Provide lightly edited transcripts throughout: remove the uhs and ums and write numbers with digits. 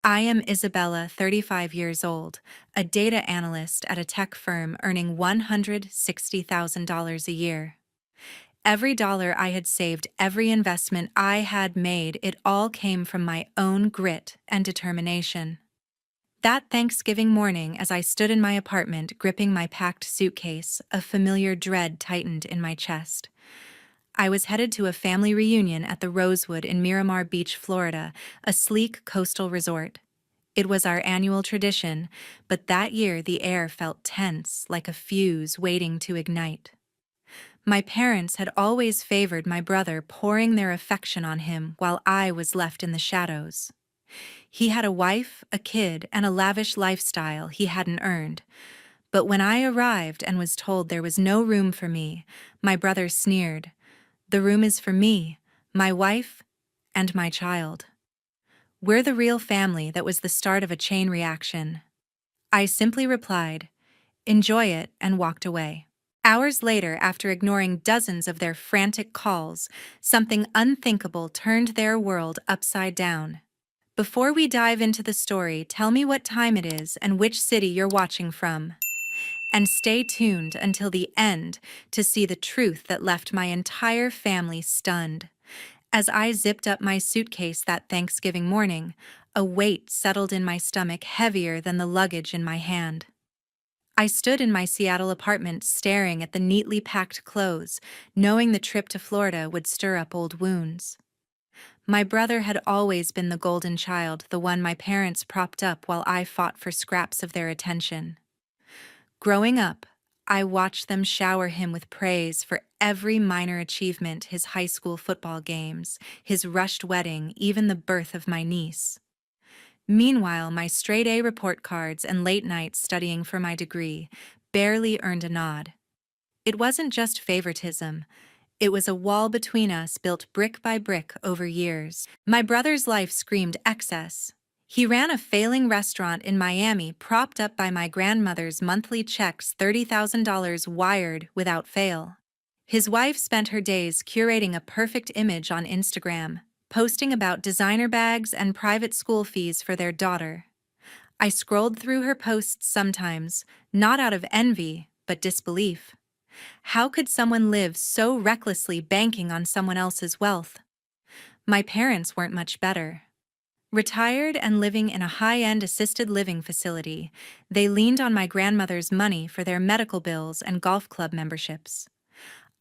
I am Isabella, 35 years old, a data analyst at a tech firm earning $160,000 a year. Every dollar I had saved, every investment I had made, it all came from my own grit and determination. That Thanksgiving morning, as I stood in my apartment gripping my packed suitcase, a familiar dread tightened in my chest. I was headed to a family reunion at the Rosewood in Miramar Beach, Florida, a sleek coastal resort. It was our annual tradition, but that year the air felt tense, like a fuse waiting to ignite. My parents had always favored my brother, pouring their affection on him while I was left in the shadows. He had a wife, a kid, and a lavish lifestyle he hadn't earned. But when I arrived and was told there was no room for me, my brother sneered. "The room is for me, my wife, and my child. We're the real family." That was the start of a chain reaction. I simply replied, "Enjoy it," and walked away. Hours later, after ignoring dozens of their frantic calls, something unthinkable turned their world upside down. Before we dive into the story, tell me what time it is and which city you're watching from. And stay tuned until the end to see the truth that left my entire family stunned. As I zipped up my suitcase that Thanksgiving morning, a weight settled in my stomach heavier than the luggage in my hand. I stood in my Seattle apartment staring at the neatly packed clothes, knowing the trip to Florida would stir up old wounds. My brother had always been the golden child, the one my parents propped up while I fought for scraps of their attention. Growing up, I watched them shower him with praise for every minor achievement: his high school football games, his rushed wedding, even the birth of my niece. Meanwhile, my straight-A report cards and late nights studying for my degree barely earned a nod. It wasn't just favoritism. It was a wall between us built brick by brick over years. My brother's life screamed excess. He ran a failing restaurant in Miami propped up by my grandmother's monthly checks, $30,000 wired without fail. His wife spent her days curating a perfect image on Instagram, posting about designer bags and private school fees for their daughter. I scrolled through her posts sometimes, not out of envy, but disbelief. How could someone live so recklessly, banking on someone else's wealth? My parents weren't much better. Retired and living in a high-end assisted living facility, they leaned on my grandmother's money for their medical bills and golf club memberships.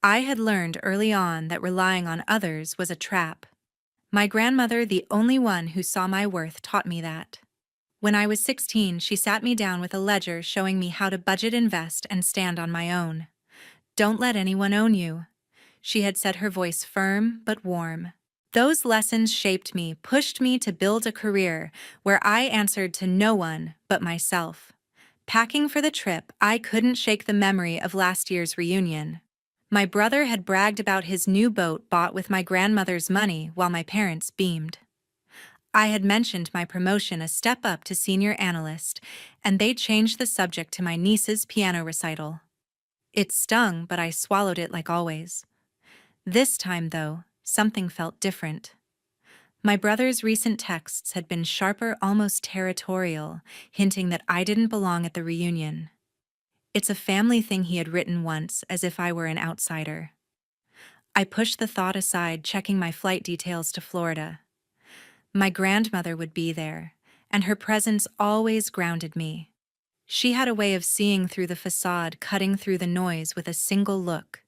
I had learned early on that relying on others was a trap. My grandmother, the only one who saw my worth, taught me that. When I was 16, she sat me down with a ledger showing me how to budget, invest, and stand on my own. "Don't let anyone own you," she had said, her voice firm but warm. Those lessons shaped me, pushed me to build a career where I answered to no one but myself. Packing for the trip, I couldn't shake the memory of last year's reunion. My brother had bragged about his new boat bought with my grandmother's money while my parents beamed. I had mentioned my promotion, a step up to senior analyst, and they changed the subject to my niece's piano recital. It stung, but I swallowed it like always. This time, though, something felt different. My brother's recent texts had been sharper, almost territorial, hinting that I didn't belong at the reunion. "It's a family thing," he had written once, as if I were an outsider. I pushed the thought aside, checking my flight details to Florida. My grandmother would be there, and her presence always grounded me. She had a way of seeing through the facade, cutting through the noise with a single look.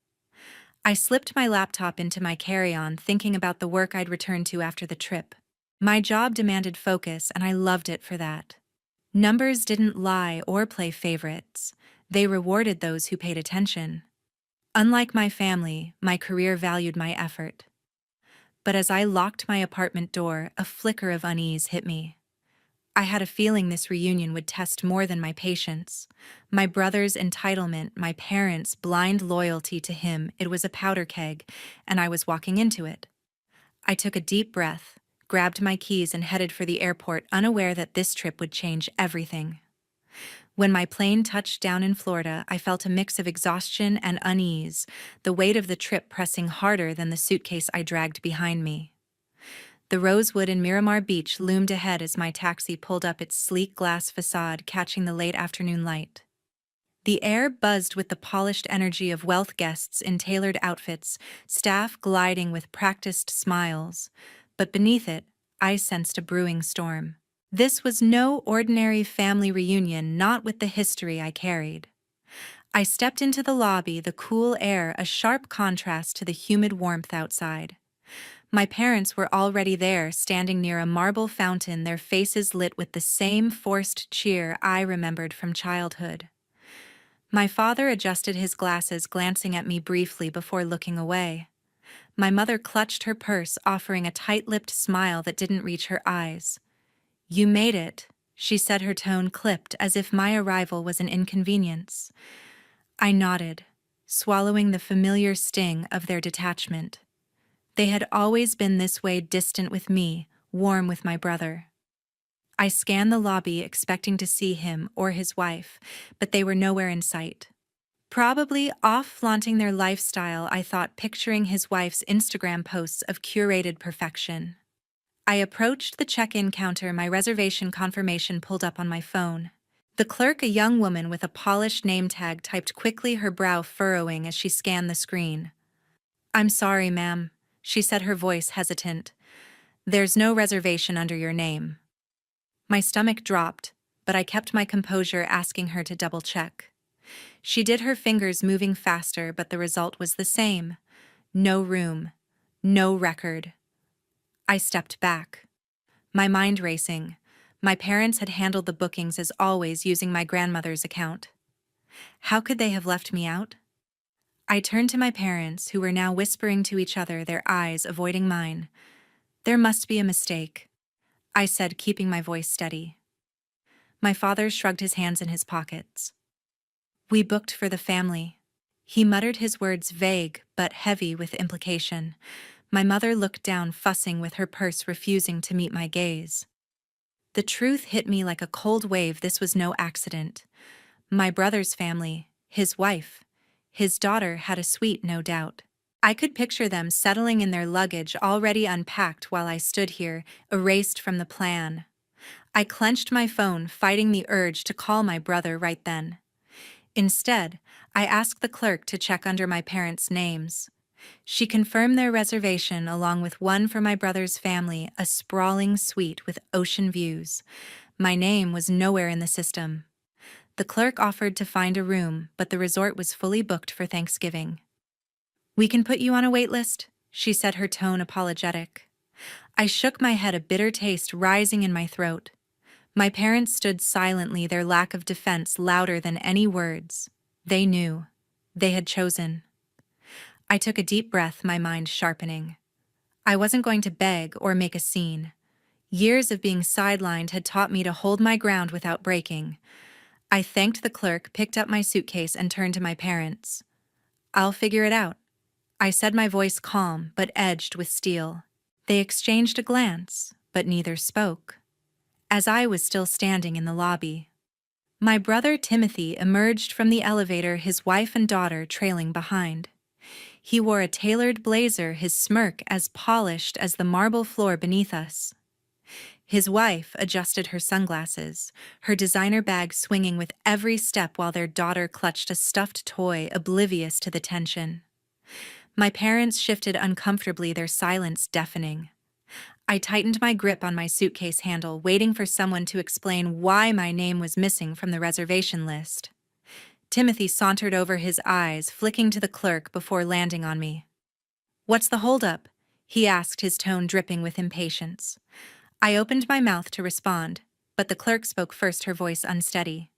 I slipped my laptop into my carry-on, thinking about the work I'd return to after the trip. My job demanded focus, and I loved it for that. Numbers didn't lie or play favorites. They rewarded those who paid attention. Unlike my family, my career valued my effort. But as I locked my apartment door, a flicker of unease hit me. I had a feeling this reunion would test more than my patience. My brother's entitlement, my parents' blind loyalty to him, it was a powder keg, and I was walking into it. I took a deep breath, grabbed my keys, and headed for the airport, unaware that this trip would change everything. When my plane touched down in Florida, I felt a mix of exhaustion and unease, the weight of the trip pressing harder than the suitcase I dragged behind me. The Rosewood in Miramar Beach loomed ahead as my taxi pulled up its sleek glass facade, catching the late afternoon light. The air buzzed with the polished energy of wealth guests in tailored outfits, staff gliding with practiced smiles. But beneath it, I sensed a brewing storm. This was no ordinary family reunion, not with the history I carried. I stepped into the lobby, the cool air a sharp contrast to the humid warmth outside. My parents were already there, standing near a marble fountain, their faces lit with the same forced cheer I remembered from childhood. My father adjusted his glasses, glancing at me briefly before looking away. My mother clutched her purse, offering a tight-lipped smile that didn't reach her eyes. "You made it," she said, her tone clipped as if my arrival was an inconvenience. I nodded, swallowing the familiar sting of their detachment. They had always been this way, distant with me, warm with my brother. I scanned the lobby, expecting to see him or his wife, but they were nowhere in sight. Probably off flaunting their lifestyle, I thought, picturing his wife's Instagram posts of curated perfection. I approached the check-in counter, my reservation confirmation pulled up on my phone. The clerk, a young woman with a polished name tag, typed quickly, her brow furrowing as she scanned the screen. "I'm sorry, ma'am," she said, her voice hesitant. "There's no reservation under your name." My stomach dropped, but I kept my composure, asking her to double-check. She did, her fingers moving faster, but the result was the same. No room. No record. I stepped back, my mind racing. My parents had handled the bookings as always, using my grandmother's account. How could they have left me out? I turned to my parents, who were now whispering to each other, their eyes avoiding mine. "There must be a mistake," I said, keeping my voice steady. My father shrugged his hands in his pockets. "We booked for the family." He muttered, his words vague but heavy with implication. My mother looked down, fussing with her purse, refusing to meet my gaze. The truth hit me like a cold wave. This was no accident. My brother's family, his wife, his daughter, had a suite, no doubt. I could picture them settling in their luggage, already unpacked, while I stood here, erased from the plan. I clenched my phone, fighting the urge to call my brother right then. Instead, I asked the clerk to check under my parents' names. She confirmed their reservation along with one for my brother's family, a sprawling suite with ocean views. My name was nowhere in the system. The clerk offered to find a room, but the resort was fully booked for Thanksgiving. "We can put you on a wait list," she said, her tone apologetic. I shook my head, a bitter taste rising in my throat. My parents stood silently, their lack of defense louder than any words. They knew. They had chosen. I took a deep breath, my mind sharpening. I wasn't going to beg or make a scene. Years of being sidelined had taught me to hold my ground without breaking. I thanked the clerk, picked up my suitcase, and turned to my parents. "I'll figure it out," I said, my voice calm but edged with steel. They exchanged a glance, but neither spoke. As I was still standing in the lobby, my brother Timothy emerged from the elevator, his wife and daughter trailing behind. He wore a tailored blazer, his smirk as polished as the marble floor beneath us. His wife adjusted her sunglasses, her designer bag swinging with every step, while their daughter clutched a stuffed toy, oblivious to the tension. My parents shifted uncomfortably, their silence deafening. I tightened my grip on my suitcase handle, waiting for someone to explain why my name was missing from the reservation list. Timothy sauntered over, his eyes flicking to the clerk before landing on me. "What's the holdup?" he asked, his tone dripping with impatience. I opened my mouth to respond, but the clerk spoke first, her voice unsteady.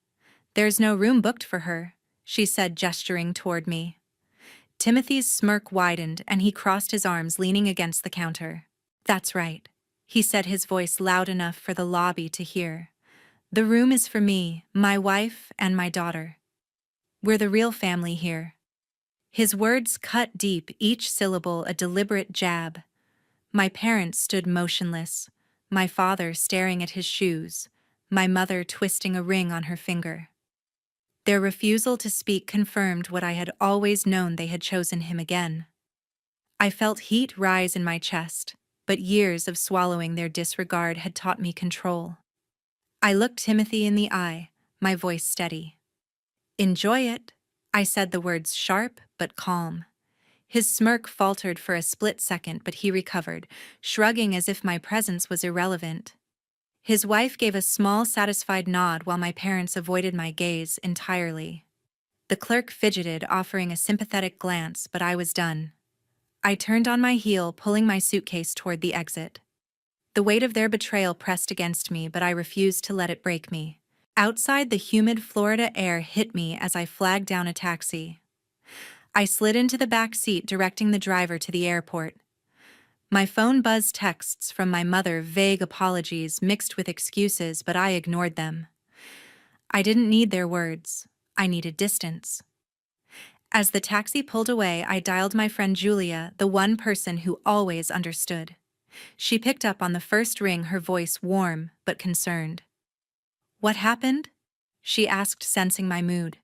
"There's no room booked for her," she said, gesturing toward me. Timothy's smirk widened, and he crossed his arms, leaning against the counter. "That's right," he said, his voice loud enough for the lobby to hear. "The room is for me, my wife, and my daughter. We're the real family here." His words cut deep, each syllable a deliberate jab. My parents stood motionless, my father staring at his shoes, my mother twisting a ring on her finger. Their refusal to speak confirmed what I had always known: they had chosen him again. I felt heat rise in my chest, but years of swallowing their disregard had taught me control. I looked Timothy in the eye, my voice steady. "Enjoy it," I said, the words sharp but calm. His smirk faltered for a split second, but he recovered, shrugging as if my presence was irrelevant. His wife gave a small, satisfied nod while my parents avoided my gaze entirely. The clerk fidgeted, offering a sympathetic glance, but I was done. I turned on my heel, pulling my suitcase toward the exit. The weight of their betrayal pressed against me, but I refused to let it break me. Outside, the humid Florida air hit me as I flagged down a taxi. I slid into the back seat, directing the driver to the airport. My phone buzzed texts from my mother, vague apologies mixed with excuses, but I ignored them. I didn't need their words. I needed distance. As the taxi pulled away, I dialed my friend Julia, the one person who always understood. She picked up on the first ring, her voice warm but concerned. "What happened?" she asked, sensing my mood.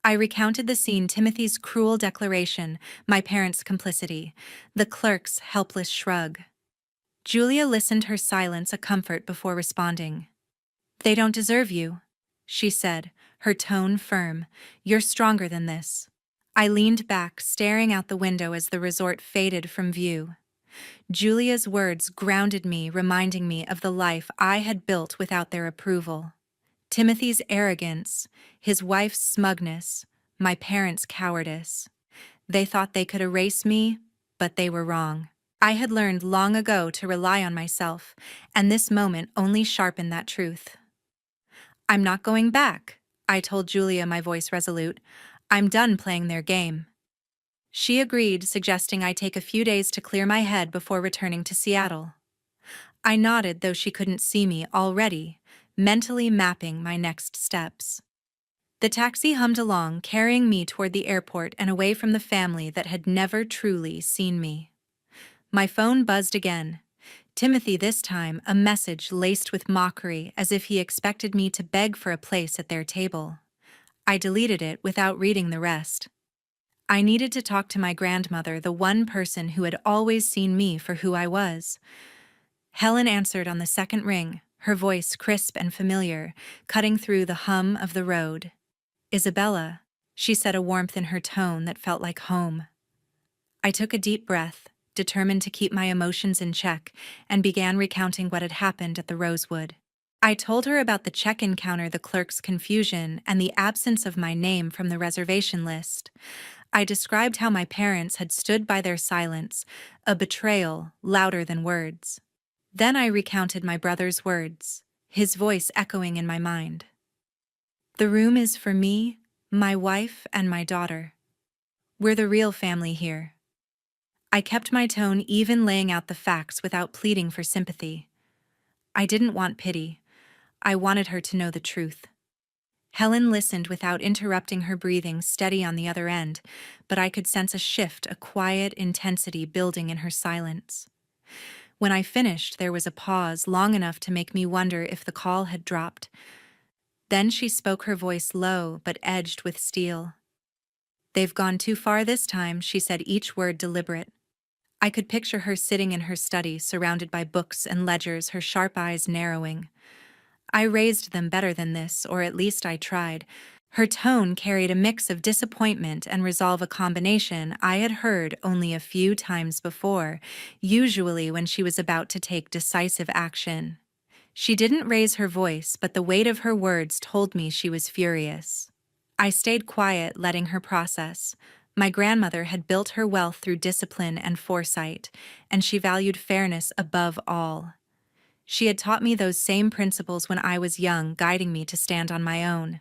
I recounted the scene: Timothy's cruel declaration, my parents' complicity, the clerk's helpless shrug. Julia listened, her silence a comfort before responding. "They don't deserve you," she said, her tone firm. "You're stronger than this." I leaned back, staring out the window as the resort faded from view. Julia's words grounded me, reminding me of the life I had built without their approval. Timothy's arrogance, his wife's smugness, my parents' cowardice. They thought they could erase me, but they were wrong. I had learned long ago to rely on myself, and this moment only sharpened that truth. "I'm not going back," I told Julia, my voice resolute. "I'm done playing their game." She agreed, suggesting I take a few days to clear my head before returning to Seattle. I nodded, though she couldn't see me, already mentally mapping my next steps. The taxi hummed along, carrying me toward the airport and away from the family that had never truly seen me. My phone buzzed again. Timothy, this time, a message laced with mockery, as if he expected me to beg for a place at their table. I deleted it without reading the rest. I needed to talk to my grandmother, the one person who had always seen me for who I was. Helen answered on the second ring, her voice crisp and familiar, cutting through the hum of the road. "Isabella," she said, a warmth in her tone that felt like home. I took a deep breath, determined to keep my emotions in check, and began recounting what had happened at the Rosewood. I told her about the check-in counter, the clerk's confusion, and the absence of my name from the reservation list. I described how my parents had stood by their silence, a betrayal louder than words. Then I recounted my brother's words, his voice echoing in my mind. "The room is for me, my wife, and my daughter. We're the real family here." I kept my tone even, laying out the facts without pleading for sympathy. I didn't want pity. I wanted her to know the truth. Helen listened without interrupting, her breathing steady on the other end, but I could sense a shift, a quiet intensity building in her silence. When I finished, there was a pause long enough to make me wonder if the call had dropped. Then she spoke, her voice low but edged with steel. "They've gone too far this time," she said, each word deliberate. I could picture her sitting in her study, surrounded by books and ledgers, her sharp eyes narrowing. "I raised them better than this, or at least I tried." Her tone carried a mix of disappointment and resolve, a combination I had heard only a few times before, usually when she was about to take decisive action. She didn't raise her voice, but the weight of her words told me she was furious. I stayed quiet, letting her process. My grandmother had built her wealth through discipline and foresight, and she valued fairness above all. She had taught me those same principles when I was young, guiding me to stand on my own.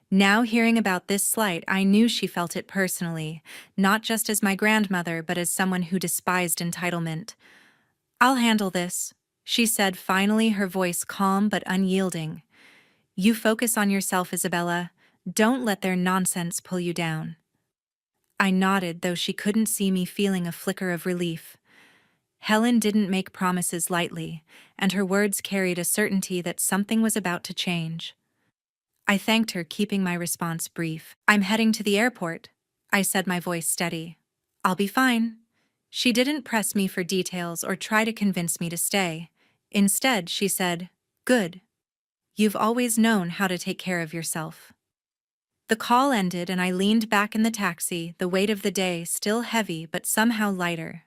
Now, hearing about this slight, I knew she felt it personally, not just as my grandmother, but as someone who despised entitlement. "I'll handle this," she said finally, her voice calm but unyielding. "You focus on yourself, Isabella. Don't let their nonsense pull you down." I nodded, though she couldn't see me, feeling a flicker of relief. Helen didn't make promises lightly, and her words carried a certainty that something was about to change. I thanked her, keeping my response brief. "I'm heading to the airport," I said, my voice steady. "I'll be fine." She didn't press me for details or try to convince me to stay. Instead, she said, "Good. You've always known how to take care of yourself." The call ended and I leaned back in the taxi, the weight of the day still heavy but somehow lighter.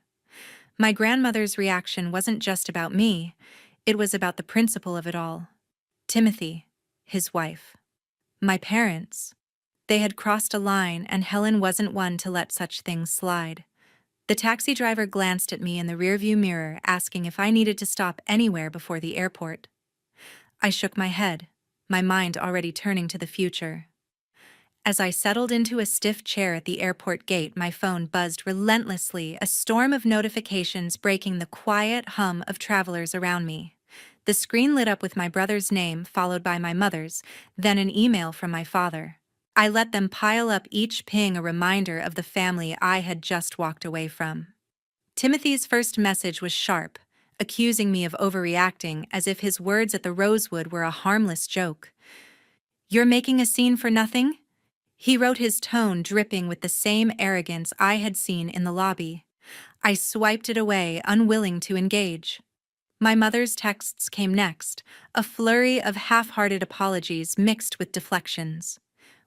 My grandmother's reaction wasn't just about me, it was about the principle of it all. Timothy, his wife. My parents. They had crossed a line, and Helen wasn't one to let such things slide. The taxi driver glanced at me in the rearview mirror, asking if I needed to stop anywhere before the airport. I shook my head, my mind already turning to the future. As I settled into a stiff chair at the airport gate, my phone buzzed relentlessly, a storm of notifications breaking the quiet hum of travelers around me. The screen lit up with my brother's name, followed by my mother's, then an email from my father. I let them pile up, each ping a reminder of the family I had just walked away from. Timothy's first message was sharp, accusing me of overreacting as if his words at the Rosewood were a harmless joke. "You're making a scene for nothing?" He wrote, his tone dripping with the same arrogance I had seen in the lobby. I swiped it away, unwilling to engage. My mother's texts came next, a flurry of half-hearted apologies mixed with deflections.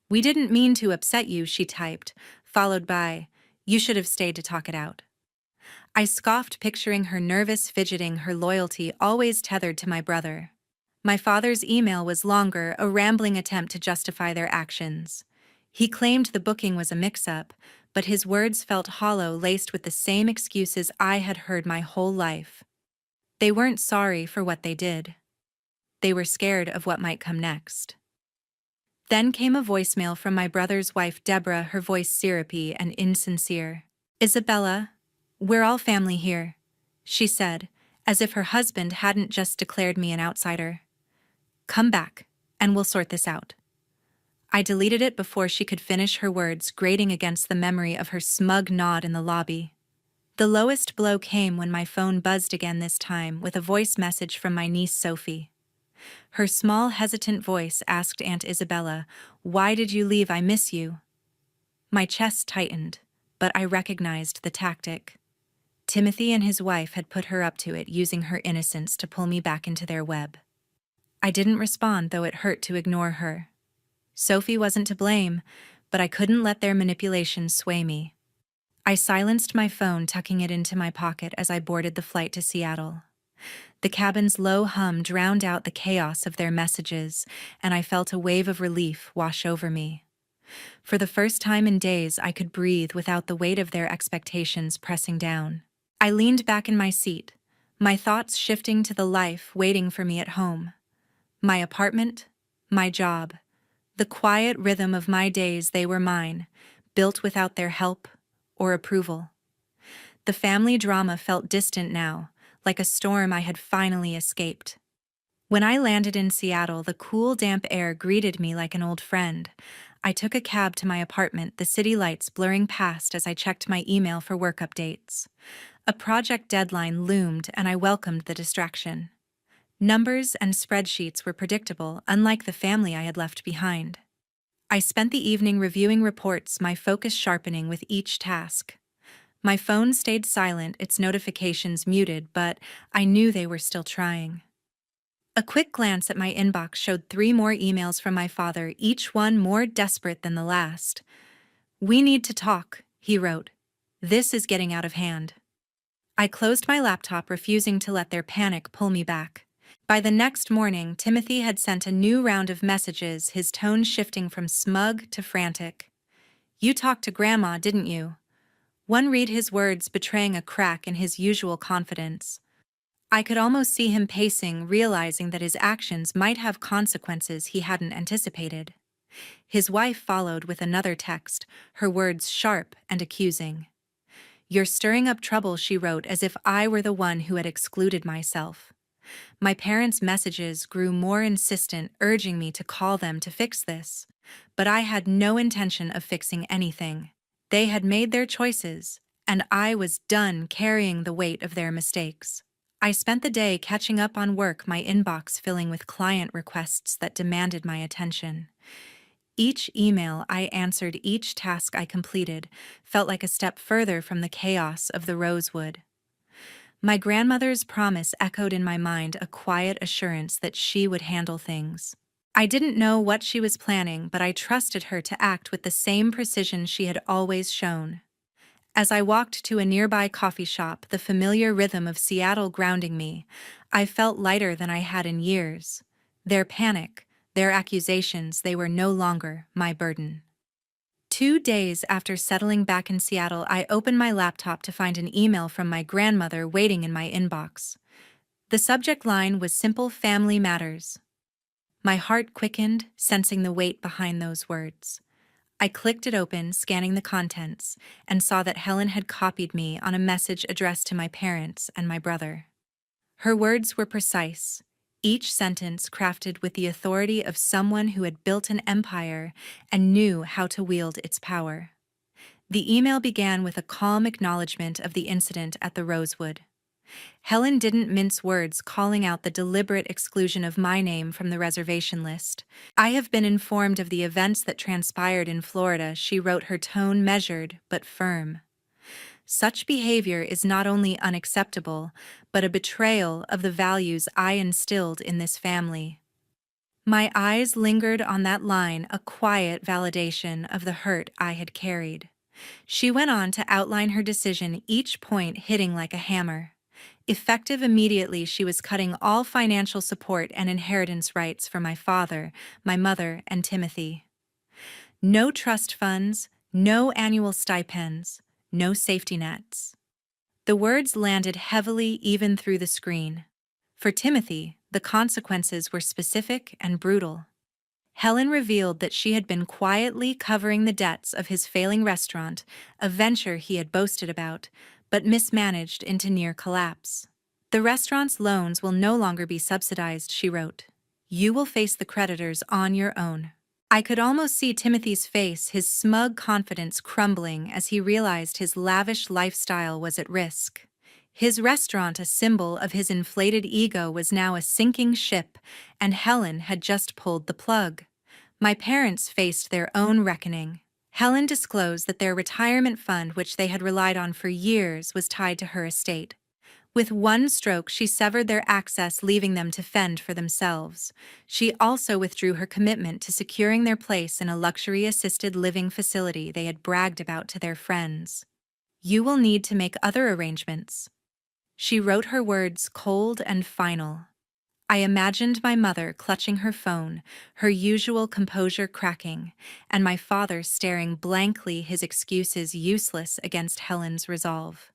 "We didn't mean to upset you," she typed, followed by, "You should have stayed to talk it out." I scoffed, picturing her nervous fidgeting, her loyalty always tethered to my brother. My father's email was longer, a rambling attempt to justify their actions. He claimed the booking was a mix-up, but his words felt hollow, laced with the same excuses I had heard my whole life. They weren't sorry for what they did. They were scared of what might come next. Then came a voicemail from my brother's wife, Deborah, her voice syrupy and insincere. "Isabella, we're all family here," she said, as if her husband hadn't just declared me an outsider. "Come back, and we'll sort this out." I deleted it before she could finish her words, grating against the memory of her smug nod in the lobby. The lowest blow came when my phone buzzed again, this time with a voice message from my niece Sophie. Her small, hesitant voice asked Aunt Isabella, "Why did you leave? I miss you." My chest tightened, but I recognized the tactic. Timothy and his wife had put her up to it, using her innocence to pull me back into their web. I didn't respond, though it hurt to ignore her. Sophie wasn't to blame, but I couldn't let their manipulations sway me. I silenced my phone, tucking it into my pocket as I boarded the flight to Seattle. The cabin's low hum drowned out the chaos of their messages, and I felt a wave of relief wash over me. For the first time in days, I could breathe without the weight of their expectations pressing down. I leaned back in my seat, my thoughts shifting to the life waiting for me at home. My apartment, my job, the quiet rhythm of my days. They were mine, built without their help or approval. The family drama felt distant now, like a storm I had finally escaped. When I landed in Seattle, the cool, damp air greeted me like an old friend. I took a cab to my apartment, the city lights blurring past as I checked my email for work updates. A project deadline loomed, and I welcomed the distraction. Numbers and spreadsheets were predictable, unlike the family I had left behind. I spent the evening reviewing reports, my focus sharpening with each task. My phone stayed silent, its notifications muted, but I knew they were still trying. A quick glance at my inbox showed 3 more emails from my father, each one more desperate than the last. "We need to talk," he wrote. "This is getting out of hand." I closed my laptop, refusing to let their panic pull me back. By the next morning, Timothy had sent a new round of messages, his tone shifting from smug to frantic. "You talked to Grandma, didn't you?" One read, his words betraying a crack in his usual confidence. I could almost see him pacing, realizing that his actions might have consequences he hadn't anticipated. His wife followed with another text, her words sharp and accusing. "You're stirring up trouble," she wrote, as if I were the one who had excluded myself. My parents' messages grew more insistent, urging me to call them to fix this. But I had no intention of fixing anything. They had made their choices, and I was done carrying the weight of their mistakes. I spent the day catching up on work, my inbox filling with client requests that demanded my attention. Each email I answered, each task I completed, felt like a step further from the chaos of the rosewood. My grandmother's promise echoed in my mind, a quiet assurance that she would handle things. I didn't know what she was planning, but I trusted her to act with the same precision she had always shown. As I walked to a nearby coffee shop, the familiar rhythm of Seattle grounding me, I felt lighter than I had in years. Their panic, their accusations, they were no longer my burden. 2 days after settling back in Seattle, I opened my laptop to find an email from my grandmother waiting in my inbox. The subject line was simple: family matters. My heart quickened, sensing the weight behind those words. I clicked it open, scanning the contents, and saw that Helen had copied me on a message addressed to my parents and my brother. Her words were precise, each sentence crafted with the authority of someone who had built an empire and knew how to wield its power. The email began with a calm acknowledgement of the incident at the Rosewood. Helen didn't mince words, calling out the deliberate exclusion of my name from the reservation list. "I have been informed of the events that transpired in Florida," she wrote, her tone measured but firm. "Such behavior is not only unacceptable, but a betrayal of the values I instilled in this family." My eyes lingered on that line, a quiet validation of the hurt I had carried. She went on to outline her decision, each point hitting like a hammer. Effective immediately, she was cutting all financial support and inheritance rights for my father, my mother, and Timothy. No trust funds, no annual stipends, no safety nets. The words landed heavily even through the screen. For Timothy, the consequences were specific and brutal. Helen revealed that she had been quietly covering the debts of his failing restaurant, a venture he had boasted about, but mismanaged into near collapse. "The restaurant's loans will no longer be subsidized," she wrote. "You will face the creditors on your own." I could almost see Timothy's face, his smug confidence crumbling as he realized his lavish lifestyle was at risk. His restaurant, a symbol of his inflated ego, was now a sinking ship, and Helen had just pulled the plug. My parents faced their own reckoning. Helen disclosed that their retirement fund, which they had relied on for years, was tied to her estate. With one stroke, she severed their access, leaving them to fend for themselves. She also withdrew her commitment to securing their place in a luxury assisted living facility they had bragged about to their friends. "You will need to make other arrangements." She wrote, her words cold and final. I imagined my mother clutching her phone, her usual composure cracking, and my father staring blankly, his excuses useless against Helen's resolve.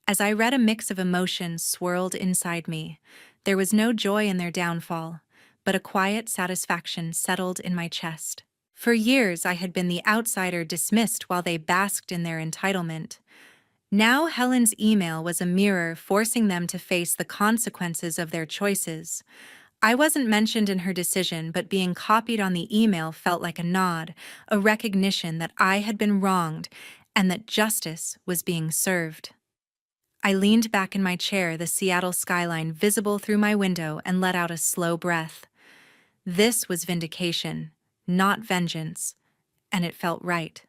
As I read, a mix of emotions swirled inside me. There was no joy in their downfall, but a quiet satisfaction settled in my chest. For years I had been the outsider, dismissed while they basked in their entitlement. Now Helen's email was a mirror, forcing them to face the consequences of their choices. I wasn't mentioned in her decision, but being copied on the email felt like a nod, a recognition that I had been wronged and that justice was being served. I leaned back in my chair, the Seattle skyline visible through my window, and let out a slow breath. This was vindication, not vengeance, and it felt right.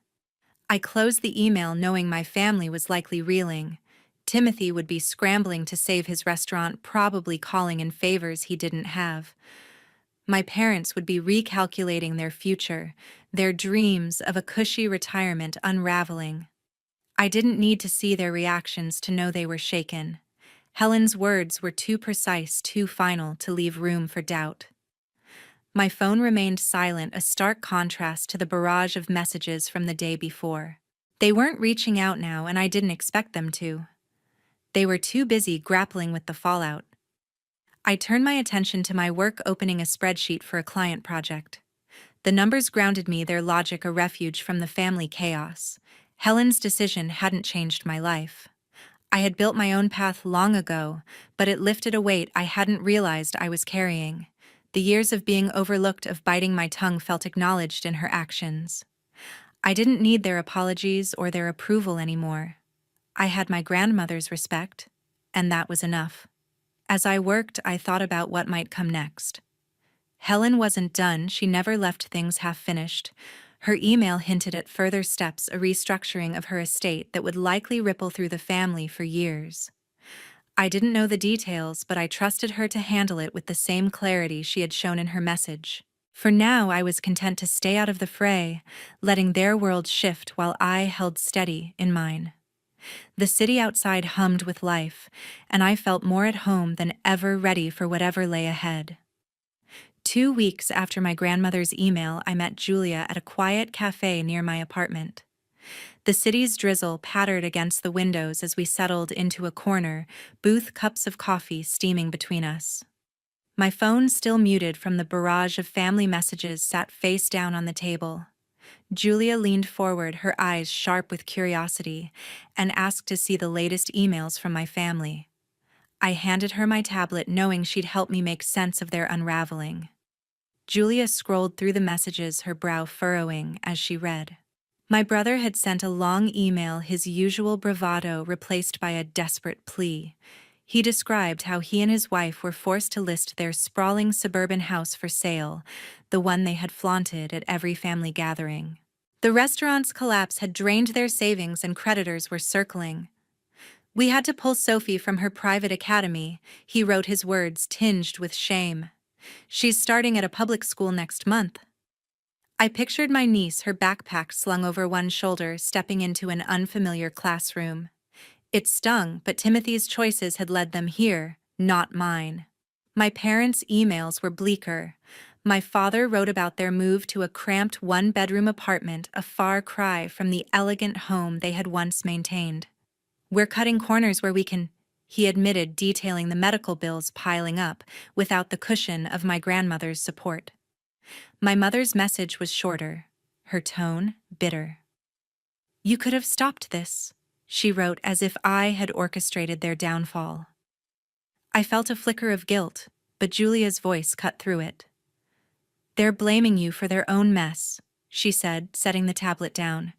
I closed the email knowing my family was likely reeling. Timothy would be scrambling to save his restaurant, probably calling in favors he didn't have. My parents would be recalculating their future, their dreams of a cushy retirement unraveling. I didn't need to see their reactions to know they were shaken. Helen's words were too precise, too final to leave room for doubt. My phone remained silent, a stark contrast to the barrage of messages from the day before. They weren't reaching out now, and I didn't expect them to. They were too busy grappling with the fallout. I turned my attention to my work, opening a spreadsheet for a client project. The numbers grounded me, their logic a refuge from the family chaos. Helen's decision hadn't changed my life. I had built my own path long ago, but it lifted a weight I hadn't realized I was carrying. The years of being overlooked, of biting my tongue, felt acknowledged in her actions. I didn't need their apologies or their approval anymore. I had my grandmother's respect, and that was enough. As I worked, I thought about what might come next. Helen wasn't done, she never left things half-finished. Her email hinted at further steps, a restructuring of her estate that would likely ripple through the family for years. I didn't know the details, but I trusted her to handle it with the same clarity she had shown in her message. For now, I was content to stay out of the fray, letting their world shift while I held steady in mine. The city outside hummed with life, and I felt more at home than ever, ready for whatever lay ahead. 2 weeks after my grandmother's email, I met Julia at a quiet cafe near my apartment. The city's drizzle pattered against the windows as we settled into a corner, both cups of coffee steaming between us. My phone, still muted from the barrage of family messages, sat face down on the table. Julia leaned forward, her eyes sharp with curiosity, and asked to see the latest emails from my family. I handed her my tablet, knowing she'd help me make sense of their unraveling. Julia scrolled through the messages, her brow furrowing as she read. My brother had sent a long email, his usual bravado replaced by a desperate plea. He described how he and his wife were forced to list their sprawling suburban house for sale, the one they had flaunted at every family gathering. The restaurant's collapse had drained their savings and creditors were circling. "We had to pull Sophie from her private academy," he wrote, his words tinged with shame. "She's starting at a public school next month." I pictured my niece, her backpack slung over one shoulder, stepping into an unfamiliar classroom. It stung, but Timothy's choices had led them here, not mine. My parents' emails were bleaker. My father wrote about their move to a cramped one-bedroom apartment, a far cry from the elegant home they had once maintained. "We're cutting corners where we can," he admitted, detailing the medical bills piling up, without the cushion of my grandmother's support. My mother's message was shorter, her tone bitter. "You could have stopped this," she wrote, as if I had orchestrated their downfall. I felt a flicker of guilt, but Julia's voice cut through it. "They're blaming you for their own mess," she said, setting the tablet down.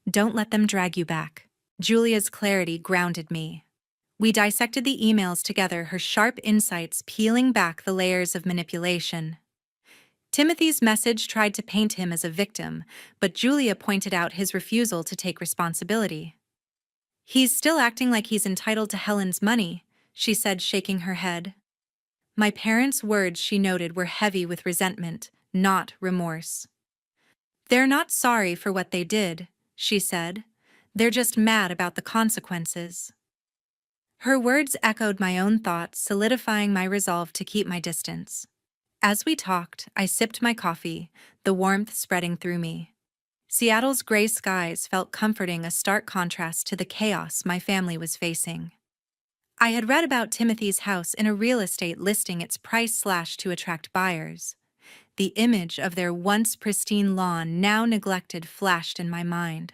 "Don't let them drag you back." Julia's clarity grounded me. We dissected the emails together, her sharp insights peeling back the layers of manipulation. Timothy's message tried to paint him as a victim, but Julia pointed out his refusal to take responsibility. "He's still acting like he's entitled to Helen's money," she said, shaking her head. My parents' words, she noted, were heavy with resentment, not remorse. "They're not sorry for what they did," she said. "They're just mad about the consequences." Her words echoed my own thoughts, solidifying my resolve to keep my distance. As we talked, I sipped my coffee, the warmth spreading through me. Seattle's gray skies felt comforting, a stark contrast to the chaos my family was facing. I had read about Timothy's house in a real estate listing, its price slashed to attract buyers. The image of their once pristine lawn, now neglected, flashed in my mind.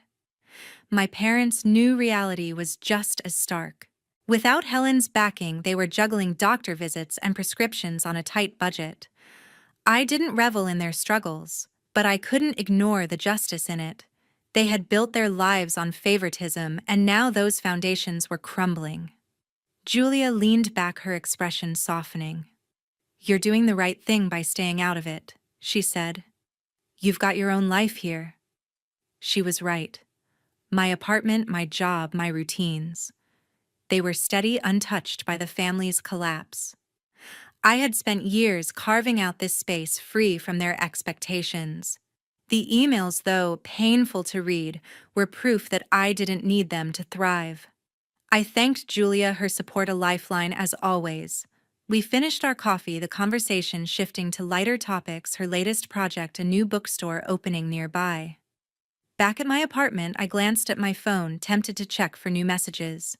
My parents' new reality was just as stark. Without Helen's backing, they were juggling doctor visits and prescriptions on a tight budget. I didn't revel in their struggles, but I couldn't ignore the justice in it. They had built their lives on favoritism, and now those foundations were crumbling. Julia leaned back, her expression softening. "You're doing the right thing by staying out of it," she said. "You've got your own life here." She was right. My apartment, my job, my routines. They were steady, untouched by the family's collapse. I had spent years carving out this space free from their expectations. The emails, though painful to read, were proof that I didn't need them to thrive. I thanked Julia, her support a lifeline as always. We finished our coffee, the conversation shifting to lighter topics, her latest project, a new bookstore opening nearby. Back at my apartment, I glanced at my phone, tempted to check for new messages.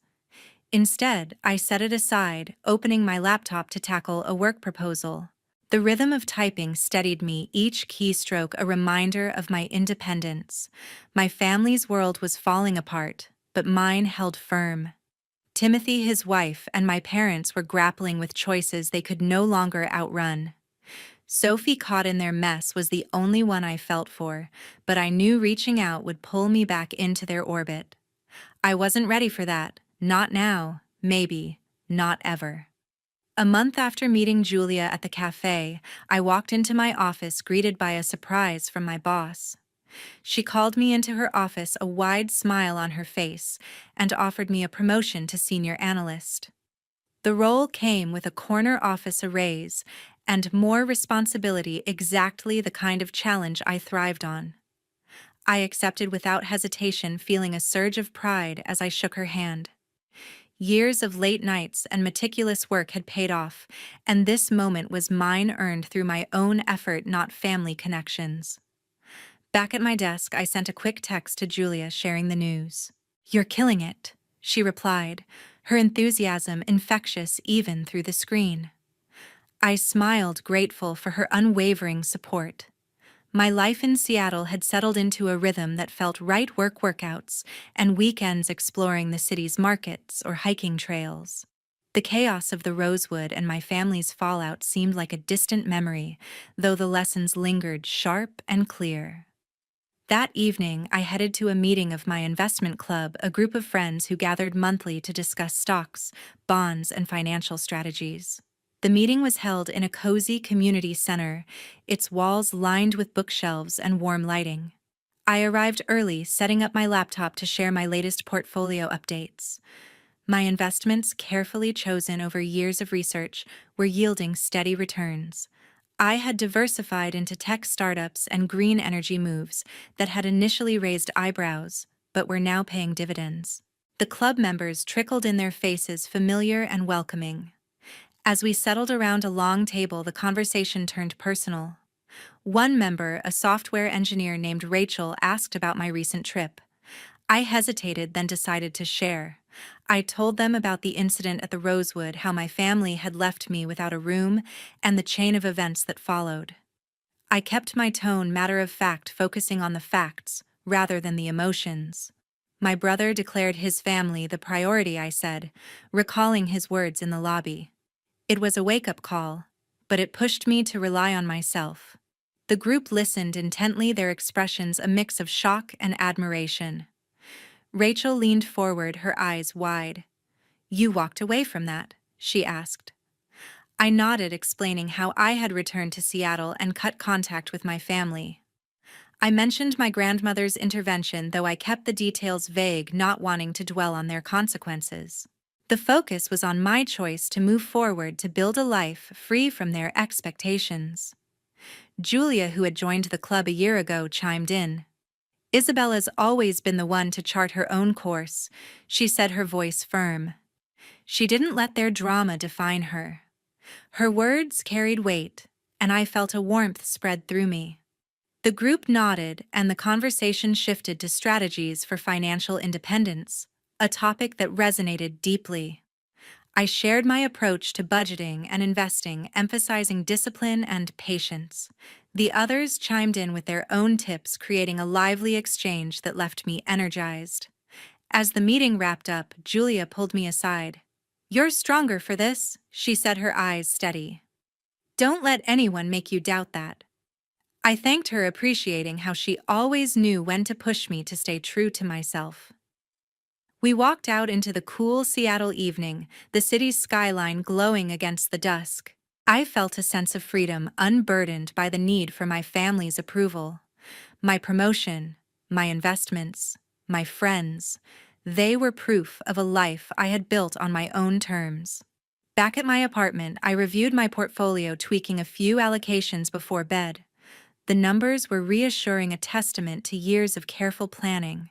Instead, I set it aside, opening my laptop to tackle a work proposal. The rhythm of typing steadied me, each keystroke a reminder of my independence. My family's world was falling apart, but mine held firm. Timothy, his wife, and my parents were grappling with choices they could no longer outrun. Sophie, caught in their mess, was the only one I felt for, but I knew reaching out would pull me back into their orbit. I wasn't ready for that. Not now, maybe, not ever. A month after meeting Julia at the cafe, I walked into my office greeted by a surprise from my boss. She called me into her office, a wide smile on her face, and offered me a promotion to senior analyst. The role came with a corner office raise and more responsibility, exactly the kind of challenge I thrived on. I accepted without hesitation, feeling a surge of pride as I shook her hand. Years of late nights and meticulous work had paid off, and this moment was mine, earned through my own effort, not family connections. Back at my desk, I sent a quick text to Julia sharing the news. "You're killing it," she replied, her enthusiasm infectious even through the screen. I smiled, grateful for her unwavering support. My life in Seattle had settled into a rhythm that felt right: workouts, and weekends exploring the city's markets or hiking trails. The chaos of the Rosewood and my family's fallout seemed like a distant memory, though the lessons lingered sharp and clear. That evening, I headed to a meeting of my investment club, a group of friends who gathered monthly to discuss stocks, bonds, and financial strategies. The meeting was held in a cozy community center, its walls lined with bookshelves and warm lighting. I arrived early, setting up my laptop to share my latest portfolio updates. My investments, carefully chosen over years of research, were yielding steady returns. I had diversified into tech startups and green energy moves that had initially raised eyebrows, but were now paying dividends. The club members trickled in, their faces familiar and welcoming. As we settled around a long table, the conversation turned personal. One member, a software engineer named Rachel, asked about my recent trip. I hesitated, then decided to share. I told them about the incident at the Rosewood, how my family had left me without a room, and the chain of events that followed. I kept my tone matter of fact, focusing on the facts rather than the emotions. "My brother declared his family the priority," I said, recalling his words in the lobby. It was a wake-up call, but it pushed me to rely on myself. The group listened intently, their expressions a mix of shock and admiration. Rachel leaned forward, her eyes wide. "You walked away from that?" she asked. I nodded, explaining how I had returned to Seattle and cut contact with my family. I mentioned my grandmother's intervention, though I kept the details vague, not wanting to dwell on their consequences. The focus was on my choice to move forward, to build a life free from their expectations. Julia, who had joined the club a year ago, chimed in. "Isabella's always been the one to chart her own course," she said, her voice firm. "She didn't let their drama define her." Her words carried weight, and I felt a warmth spread through me. The group nodded, and the conversation shifted to strategies for financial independence, a topic that resonated deeply. I shared my approach to budgeting and investing, emphasizing discipline and patience. The others chimed in with their own tips, creating a lively exchange that left me energized. As the meeting wrapped up, Julia pulled me aside. "You're stronger for this," she said, her eyes steady. "Don't let anyone make you doubt that." I thanked her, appreciating how she always knew when to push me to stay true to myself. We walked out into the cool Seattle evening, the city's skyline glowing against the dusk. I felt a sense of freedom, unburdened by the need for my family's approval. My promotion, my investments, my friends, they were proof of a life I had built on my own terms. Back at my apartment, I reviewed my portfolio, tweaking a few allocations before bed. The numbers were reassuring, a testament to years of careful planning.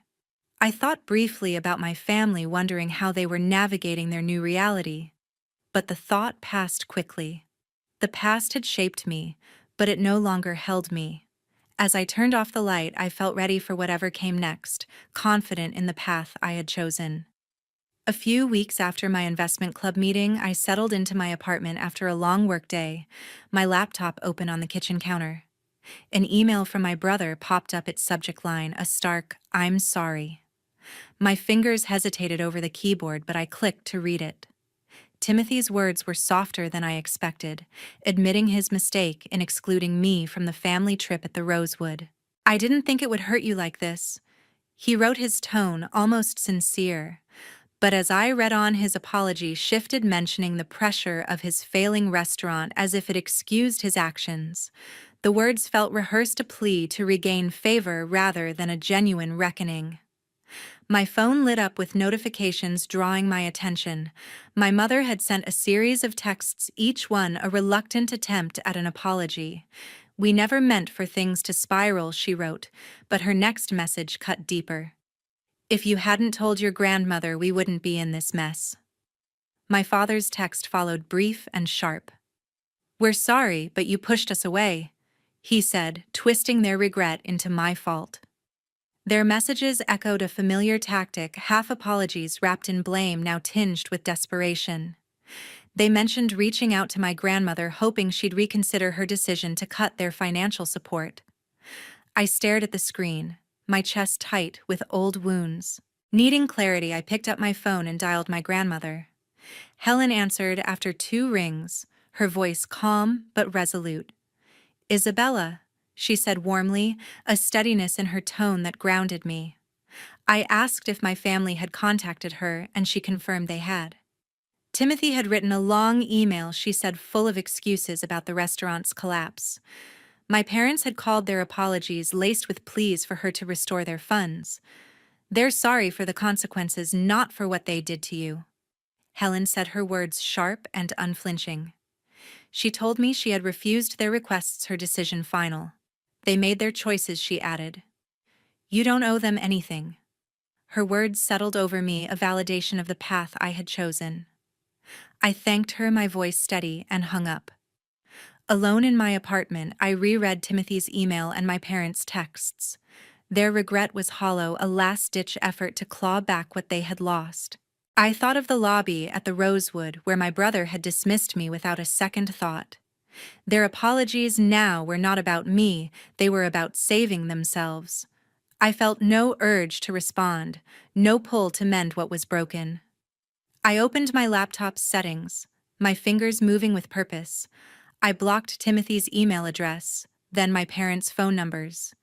I thought briefly about my family, wondering how they were navigating their new reality. But the thought passed quickly. The past had shaped me, but it no longer held me. As I turned off the light, I felt ready for whatever came next, confident in the path I had chosen. A few weeks after my investment club meeting, I settled into my apartment after a long workday, my laptop open on the kitchen counter. An email from my brother popped up, its subject line, a stark, "I'm sorry." My fingers hesitated over the keyboard, but I clicked to read it. Timothy's words were softer than I expected, admitting his mistake in excluding me from the family trip at the Rosewood. "I didn't think it would hurt you like this," he wrote, his tone almost sincere. But as I read on, his apology shifted, mentioning the pressure of his failing restaurant as if it excused his actions. The words felt rehearsed, a plea to regain favor rather than a genuine reckoning. My phone lit up with notifications drawing my attention. My mother had sent a series of texts, each one a reluctant attempt at an apology. "We never meant for things to spiral," she wrote, but her next message cut deeper. "If you hadn't told your grandmother, we wouldn't be in this mess." My father's text followed, brief and sharp. "We're sorry, but you pushed us away," he said, twisting their regret into my fault. Their messages echoed a familiar tactic, half apologies wrapped in blame, now tinged with desperation. They mentioned reaching out to my grandmother, hoping she'd reconsider her decision to cut their financial support. I stared at the screen, my chest tight with old wounds. Needing clarity, I picked up my phone and dialed my grandmother. Helen answered after 2 rings, her voice calm but resolute. "Isabella," she said warmly, a steadiness in her tone that grounded me. I asked if my family had contacted her, and she confirmed they had. Timothy had written a long email, she said, full of excuses about the restaurant's collapse. My parents had called their apologies laced with pleas for her to restore their funds. "They're sorry for the consequences, not for what they did to you." Helen said, her words sharp and unflinching. She told me she had refused their requests, her decision final. "They made their choices," she added. "You don't owe them anything." Her words settled over me, a validation of the path I had chosen. I thanked her, my voice steady, and hung up. Alone in my apartment, I reread Timothy's email and my parents' texts. Their regret was hollow, a last-ditch effort to claw back what they had lost. I thought of the lobby at the Rosewood, where my brother had dismissed me without a second thought. Their apologies now were not about me, they were about saving themselves. I felt no urge to respond, no pull to mend what was broken. I opened my laptop's settings, my fingers moving with purpose. I blocked Timothy's email address, then my parents' phone numbers.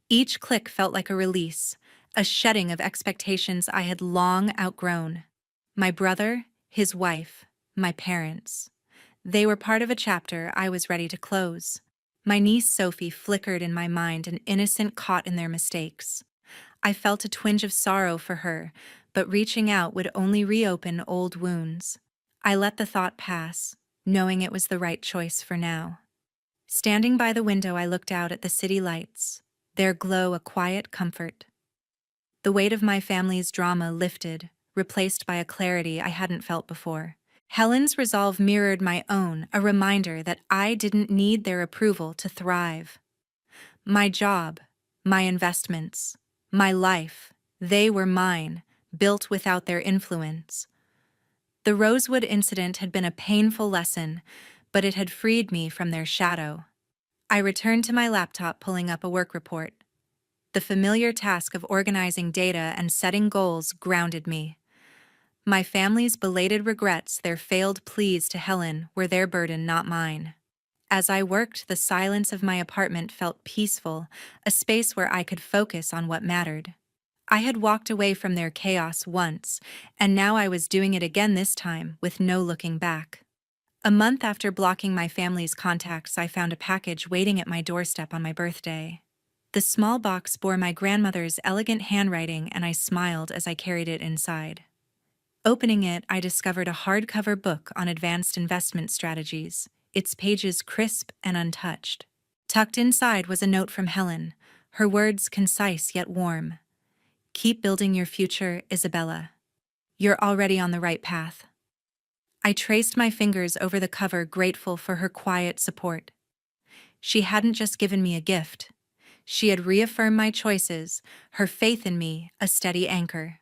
Each click felt like a release, a shedding of expectations I had long outgrown. My brother, his wife, my parents. They were part of a chapter I was ready to close. My niece Sophie flickered in my mind, an innocent caught in their mistakes. I felt a twinge of sorrow for her, but reaching out would only reopen old wounds. I let the thought pass, knowing it was the right choice for now. Standing by the window, I looked out at the city lights, their glow a quiet comfort. The weight of my family's drama lifted, replaced by a clarity I hadn't felt before. Helen's resolve mirrored my own, a reminder that I didn't need their approval to thrive. My job, my investments, my life, they were mine, built without their influence. The Rosewood incident had been a painful lesson, but it had freed me from their shadow. I returned to my laptop, pulling up a work report. The familiar task of organizing data and setting goals grounded me. My family's belated regrets, their failed pleas to Helen, were their burden, not mine. As I worked, the silence of my apartment felt peaceful, a space where I could focus on what mattered. I had walked away from their chaos once, and now I was doing it again, this time with no looking back. A month after blocking my family's contacts, I found a package waiting at my doorstep on my birthday. The small box bore my grandmother's elegant handwriting, and I smiled as I carried it inside. Opening it, I discovered a hardcover book on advanced investment strategies, its pages crisp and untouched. Tucked inside was a note from Helen, her words concise yet warm. "Keep building your future, Isabella. You're already on the right path." I traced my fingers over the cover, grateful for her quiet support. She hadn't just given me a gift. She had reaffirmed my choices, her faith in me a steady anchor.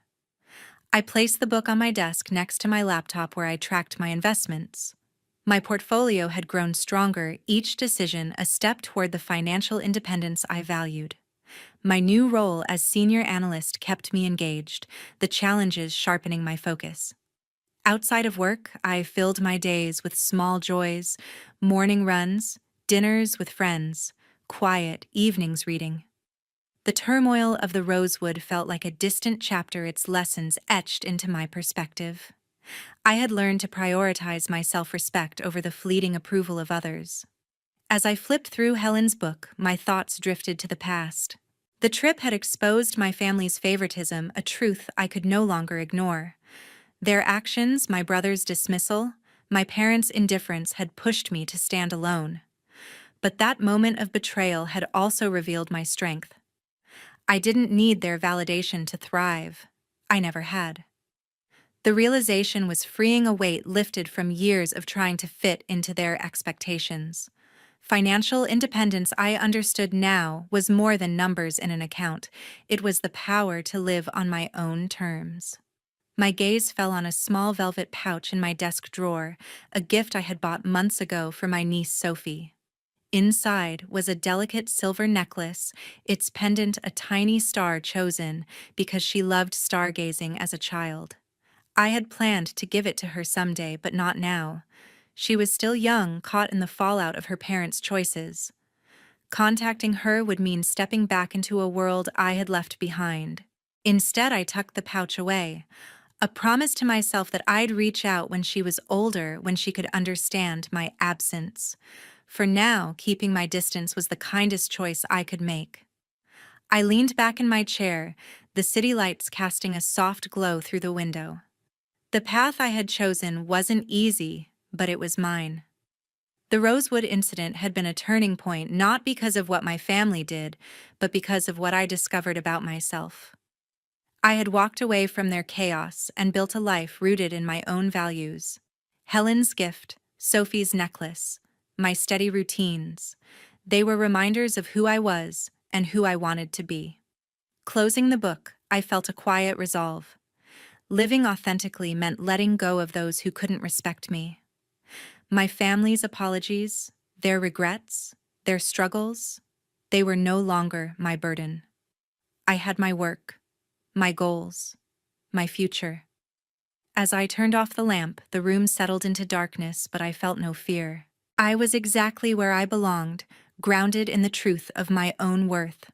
I placed the book on my desk next to my laptop, where I tracked my investments. My portfolio had grown stronger, each decision a step toward the financial independence I valued. My new role as senior analyst kept me engaged, the challenges sharpening my focus. Outside of work, I filled my days with small joys, morning runs, dinners with friends, quiet evenings reading. The turmoil of the rosewood felt like a distant chapter, its lessons etched into my perspective. I had learned to prioritize my self-respect over the fleeting approval of others. As I flipped through Helen's book, my thoughts drifted to the past. The trip had exposed my family's favoritism, a truth I could no longer ignore. Their actions, my brother's dismissal, my parents' indifference had pushed me to stand alone. But that moment of betrayal had also revealed my strength. I didn't need their validation to thrive. I never had. The realization was freeing, a weight lifted from years of trying to fit into their expectations. Financial independence, I understood now, was more than numbers in an account. It was the power to live on my own terms. My gaze fell on a small velvet pouch in my desk drawer, a gift I had bought months ago for my niece Sophie. Inside was a delicate silver necklace, its pendant a tiny star chosen because she loved stargazing as a child. I had planned to give it to her someday, but not now. She was still young, caught in the fallout of her parents' choices. Contacting her would mean stepping back into a world I had left behind. Instead, I tucked the pouch away, a promise to myself that I'd reach out when she was older, when she could understand my absence. For now, keeping my distance was the kindest choice I could make. I leaned back in my chair, the city lights casting a soft glow through the window. The path I had chosen wasn't easy, but it was mine. The Rosewood incident had been a turning point, not because of what my family did, but because of what I discovered about myself. I had walked away from their chaos and built a life rooted in my own values. Helen's gift, Sophie's necklace, my steady routines. They were reminders of who I was and who I wanted to be. Closing the book, I felt a quiet resolve. Living authentically meant letting go of those who couldn't respect me. My family's apologies, their regrets, their struggles, they were no longer my burden. I had my work, my goals, my future. As I turned off the lamp, the room settled into darkness, but I felt no fear. I was exactly where I belonged, grounded in the truth of my own worth.